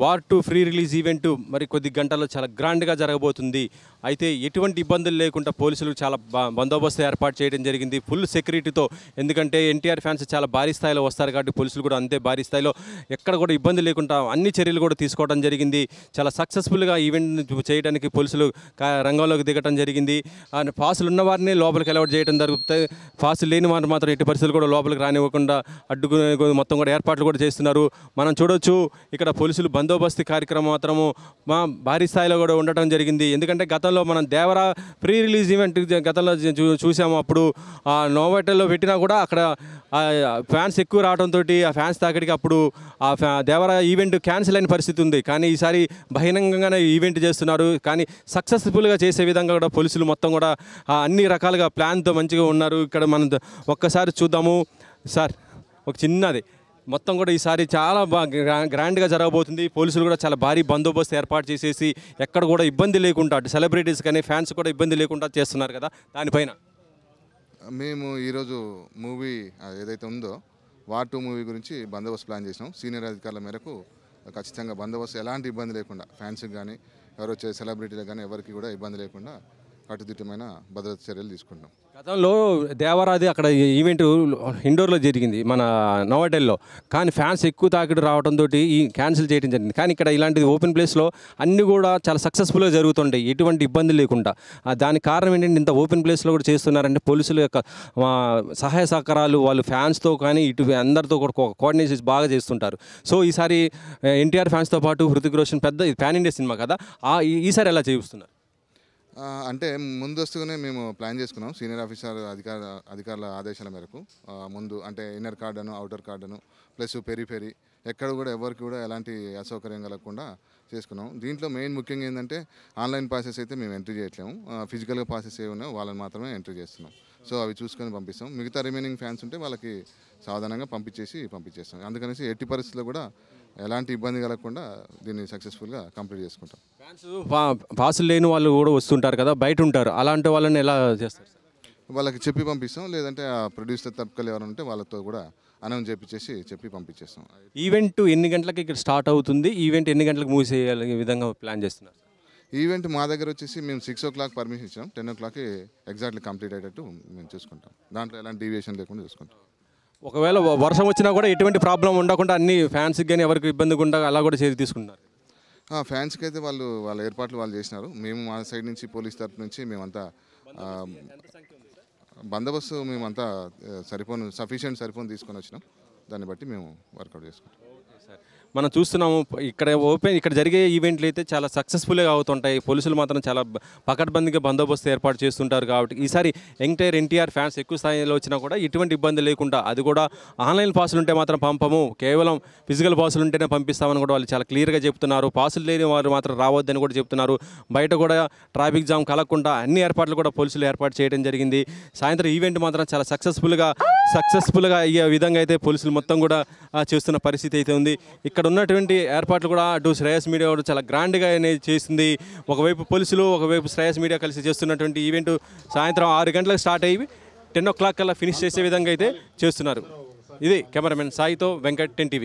War 2 free release event మరి కొద్ది గంటల్లో చాలా గ్రాండ్గా జరగబోతుంది. అయితే ఎటువంటి ఇబ్బందులు లేకుండా పోలీసులు చాలా బందోబస్తు ఏర్పాటు చేయడం జరిగింది ఫుల్ సెక్యూరిటీతో. ఎందుకంటే ఎన్టీఆర్ ఫ్యాన్స్ చాలా భారీ స్థాయిలో వస్తారు కాబట్టి పోలీసులు కూడా అంతే భారీ స్థాయిలో ఎక్కడ కూడా ఇబ్బంది లేకుండా అన్ని చర్యలు కూడా తీసుకోవడం జరిగింది. చాలా సక్సెస్ఫుల్గా ఈవెంట్ చేయడానికి పోలీసులు రంగంలోకి దిగడం జరిగింది. పాసులు ఉన్న వారిని లోపలికి అలౌట్ చేయడం జరుగుతుంది. పాసులు లేని వారిని మాత్రం ఎట్టి పరిస్థితులు కూడా లోపలికి రానివ్వకుండా అడ్డుకునే మొత్తం కూడా ఏర్పాట్లు కూడా చేస్తున్నారు. మనం చూడొచ్చు ఇక్కడ పోలీసులు బందోబస్తు కార్యక్రమం మాత్రము భారీ స్థాయిలో కూడా ఉండటం జరిగింది. ఎందుకంటే గతంలో మనం దేవరా ప్రీ రిలీజ్ ఈవెంట్ గతంలో చూసాము. అప్పుడు నోవోటెల్లో పెట్టినా కూడా అక్కడ ఫ్యాన్స్ ఎక్కువ రావడంతో ఆ ఫ్యాన్స్ తాకిడికి అప్పుడు దేవరా ఈవెంట్ క్యాన్సిల్ అయిన పరిస్థితి ఉంది. కానీ ఈసారి బహిరంగంగానే ఈవెంట్ చేస్తున్నారు. కానీ సక్సెస్ఫుల్గా చేసే విధంగా కూడా పోలీసులు మొత్తం కూడా అన్ని రకాలుగా ప్లాన్తో మంచిగా ఉన్నారు. ఇక్కడ మనం ఒక్కసారి చూద్దాము సార్. ఒక చిన్నది మొత్తం కూడా ఈసారి చాలా గ్రాండ్గా జరగబోతుంది. పోలీసులు కూడా చాలా భారీ బందోబస్తు ఏర్పాటు చేసేసి ఎక్కడ కూడా ఇబ్బంది లేకుండా అటు సెలబ్రిటీస్ కానీ ఫ్యాన్స్ కూడా ఇబ్బంది లేకుండా చేస్తున్నారు కదా. దానిపైన మేము ఈరోజు మూవీ ఏదైతే ఉందో వార్ 2 మూవీ గురించి బందోబస్తు ప్లాన్ చేసినాం. సీనియర్ అధికారుల మేరకు ఖచ్చితంగా బందోబస్తు ఎలాంటి ఇబ్బంది లేకుండా ఫ్యాన్స్కి కానీ ఎవరు వచ్చే సెలబ్రిటీలకు కానీ ఎవరికి కూడా ఇబ్బంది లేకుండా కట్టుదిట్టమైన భద్రతా చర్యలు తీసుకుంటాం. గతంలో దేవరాది అక్కడ ఈవెంట్ ఇండోర్లో జరిగింది మన నోవాటెల్లో. కానీ ఫ్యాన్స్ ఎక్కువ తాకిడి రావడంతో ఈ క్యాన్సిల్ చేయడం జరిగింది. కానీ ఇక్కడ ఇలాంటిది ఓపెన్ ప్లేస్లో అన్నీ కూడా చాలా సక్సెస్ఫుల్గా జరుగుతుంటాయి ఎటువంటి ఇబ్బంది లేకుండా. దానికి కారణం ఏంటంటే ఇంత ఓపెన్ ప్లేస్లో కూడా చేస్తున్నారంటే పోలీసుల యొక్క సహాయ సహకారాలు వాళ్ళు ఫ్యాన్స్తో కానీ ఇటు అందరితో కూడా కోఆర్డినేషన్ బాగా చేస్తుంటారు. సో ఈసారి ఎన్టీఆర్ ఫ్యాన్స్తో పాటు హృతిక్ రోషన్ పెద్ద పాన్ ఇండియా సినిమా కదా, ఈసారి ఎలా చేస్తున్నారు? అంటే ముందస్తుగానే మేము ప్లాన్ చేసుకున్నాం. సీనియర్ ఆఫీసర్ అధికారుల ఆదేశాల మేరకు ముందు అంటే ఇన్నర్ కార్డను అవుటర్ కార్డను ప్లస్ పెరిఫెరీ ఎక్కడ కూడా ఎవరికి కూడా ఎలాంటి అసౌకర్యం కలగకుండా చేసుకున్నాం. దీంట్లో మెయిన్ ముఖ్యంగా ఏంటంటే ఆన్లైన్ పాసెస్ అయితే మేము ఎంట్రీ చేయట్లేము. ఫిజికల్గా పాసెస్ ఏ ఉన్నాయో వాళ్ళని మాత్రమే ఎంట్రీ చేస్తున్నాం. సో అవి చూసుకొని పంపిస్తాం. మిగతా రిమైనింగ్ ఫ్యాన్స్ ఉంటే వాళ్ళకి సాధారణంగా పంపించేస్తాం. అందుకనేసి ఎట్టి పరిస్థితుల్లో కూడా ఎలాంటి ఇబ్బంది కలగకుండా దీన్ని సక్సెస్ఫుల్గా కంప్లీట్ చేసుకుంటాం. ఫ్యాన్స్ పాసులు లేని వాళ్ళు కూడా వస్తుంటారు కదా, బయట ఉంటారు, అలాంటి వాళ్ళని ఎలా చేస్తారు? వాళ్ళకి చెప్పి పంపిస్తాం. లేదంటే ఆ ప్రొడ్యూసర్ తప్పకలు ఎవరైనా ఉంటే వాళ్ళతో కూడా అనౌన్స్ చెప్పి పంపించేస్తాం. ఈవెంట్ ఎన్ని గంటలకు ఇక్కడ స్టార్ట్ అవుతుంది? ఈవెంట్ ఎన్ని గంటలకు మూసేయాలి విధంగా ప్లాన్ చేస్తున్నారు? ఈవెంట్ మా దగ్గర వచ్చేసి మేము 6 o'clock పర్మిషన్ ఇచ్చాం. 10 o'clock ఎగ్జాక్ట్లీ కంప్లీట్ అయ్యేటట్టు మేము చూసుకుంటాం. దాంట్లో ఎలాంటి డీవియేషన్ లేకుండా చూసుకుంటాం. ఒకవేళ వర్షం వచ్చినా కూడా ఎటువంటి ప్రాబ్లం ఉండకుండా అన్ని ఫ్యాన్స్కి కానీ ఎవరికి ఇబ్బంది ఉండగా అలా కూడా చర్య తీసుకుంటున్నారు. ఫ్యాన్స్కి అయితే వాళ్ళ ఏర్పాట్లు వాళ్ళు చేసినారు. మేము మా సైడ్ నుంచి పోలీస్ తరఫు నుంచి మేమంతా బందోబస్తు మేమంతా సఫిషియెంట్ సరిపోను తీసుకొని వచ్చినాం. దాన్ని బట్టి మేము వర్కౌట్ చేసుకుంటాం. మనం చూస్తున్నాము ఇక్కడ జరిగే ఈవెంట్లు అయితే చాలా సక్సెస్ఫుల్గా అవుతుంటాయి. పోలీసులు మాత్రం చాలా పకడ్బందీగా బందోబస్తు ఏర్పాటు చేస్తుంటారు. కాబట్టి ఈసారి ఎంటైర్ ఎన్టీఆర్ ఫ్యాన్స్ ఎక్కువ స్థాయిలో వచ్చినా కూడా ఎటువంటి ఇబ్బంది లేకుండా, అది కూడా ఆన్లైన్ పాసులు ఉంటే మాత్రం పంపము, కేవలం ఫిజికల్ పాసులు ఉంటేనే పంపిస్తామని కూడా వాళ్ళు చాలా క్లియర్గా చెప్తున్నారు. పాసులు లేని వారు మాత్రం రావద్దని కూడా చెప్తున్నారు. బయట కూడా ట్రాఫిక్ జామ్ కలగకుండా అన్ని ఏర్పాట్లు కూడా పోలీసులు ఏర్పాటు చేయడం జరిగింది. సాయంత్రం ఈవెంట్ మాత్రం చాలా సక్సెస్ఫుల్గా అయ్యే విధంగా అయితే పోలీసులు మొత్తం కూడా చేస్తున్న పరిస్థితి అయితే ఉంది. ఇక్కడ ఉన్నటువంటి ఏర్పాట్లు కూడా అటు శ్రేయస్ మీడియా కూడా చాలా గ్రాండ్గా చేసింది. ఒకవైపు పోలీసులు, ఒకవైపు శ్రేయస్ మీడియా కలిసి చేస్తున్నటువంటి ఈవెంట్ సాయంత్రం 6 గంటలకు స్టార్ట్ అయ్యి 10 o'clock కల్లా ఫినిష్ చేసే విధంగా అయితే చేస్తున్నారు. ఇది కెమెరామెన్ సాయితో వెంకట్, 10 TV.